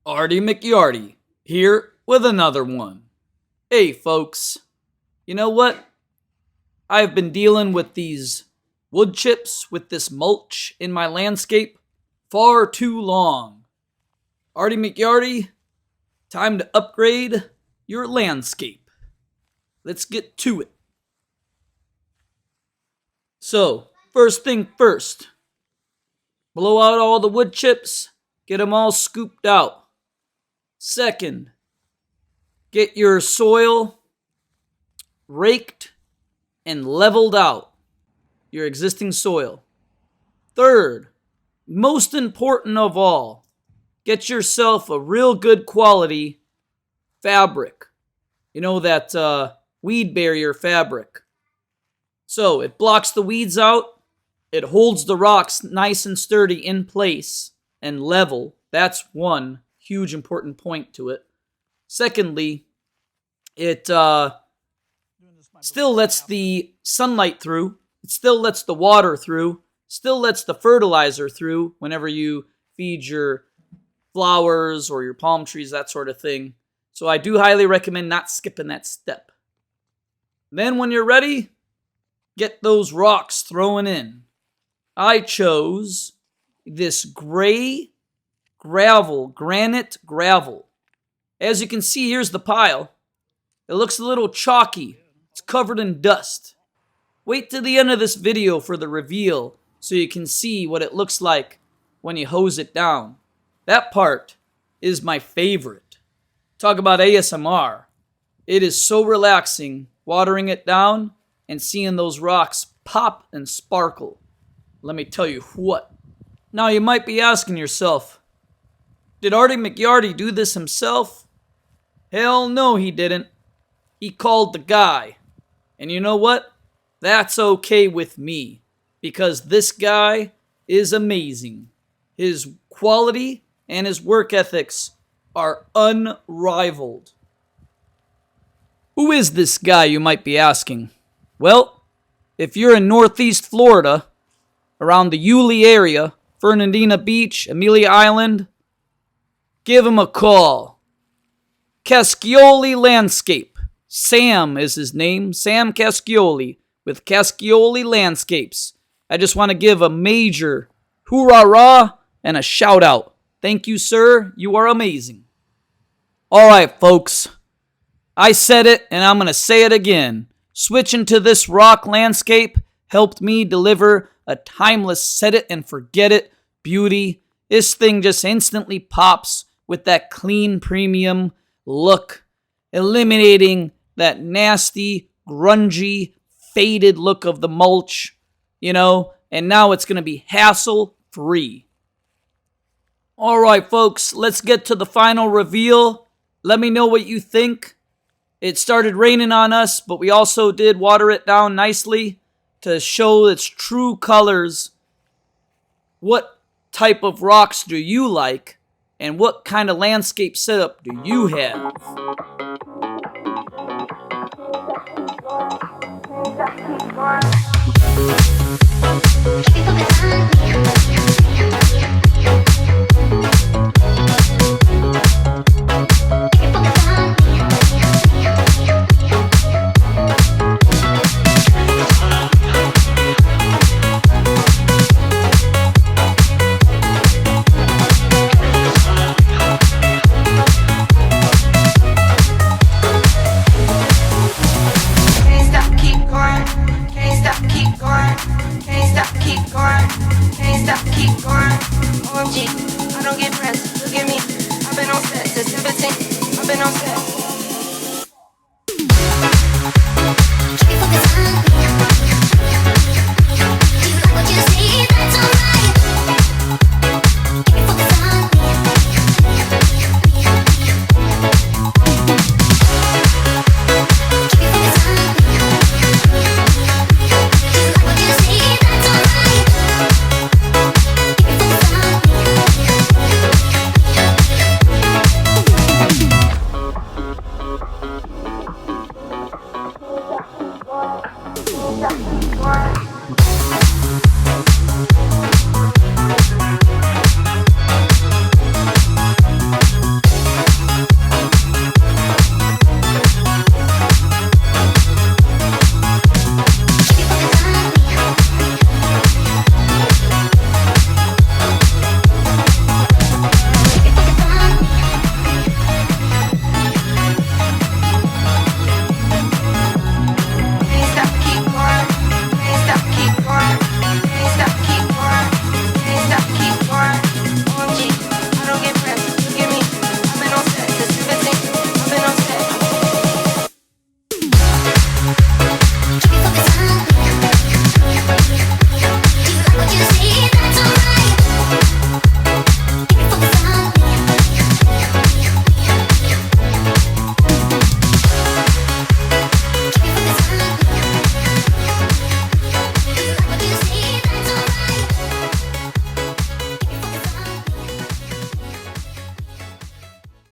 Artie McYarty, here with another one. Hey folks, you know what? I've been dealing with these wood chips, with this mulch in my landscape far too long. Artie McYarty, time to upgrade your landscape. Let's get to it. So, first thing first, blow out all the wood chips, get them all scooped out. Second, get your soil raked and leveled out, your existing soil. Third, most important of all, get yourself a real good quality fabric. You know, that weed barrier fabric. So it blocks the weeds out, it holds the rocks nice and sturdy in place and level. That's one huge important point to it. Secondly, it still lets the sunlight through. It still lets the water through. Still lets the fertilizer through whenever you feed your flowers or your palm trees, that sort of thing. So I do highly recommend not skipping that step. Then when you're ready, get those rocks thrown in. I chose this gray gravel, granite gravel. As you can see, here's the pile. It looks a little chalky. It's covered in dust. Wait till the end of this video for the reveal so you can see what it looks like when you hose it down. That part is my favorite. Talk about ASMR. It is so relaxing watering it down and seeing those rocks pop and sparkle. Let me tell you what. Now you might be asking yourself, did Artie McYarty do this himself? Hell no, he didn't. He called the guy. And you know what? That's okay with me. Because this guy is amazing. His quality and his work ethics are unrivaled. Who is this guy, you might be asking? Well, if you're in Northeast Florida, around the Yulee area, Fernandina Beach, Amelia Island, give him a call. Cascioli Landscape. Sam is his name. Sam Cascioli with Cascioli Landscapes. I just want to give a major hoorah and a shout out. Thank you, sir. You are amazing. Alright, folks. I said it and I'm going to say it again. Switching to this rock landscape helped me deliver a timeless set it and forget it beauty. This thing just instantly pops with that clean premium look, eliminating that nasty, grungy, faded look of the mulch, you know, and now it's going to be hassle-free. All right, folks, let's get to the final reveal. Let me know what you think. It started raining on us, but we also did water it down nicely to show its true colors. What type of rocks do you like? And what kind of landscape setup do you have? OMG, I don't get pressed. Look at me. I've been on set since 17. I've been on set.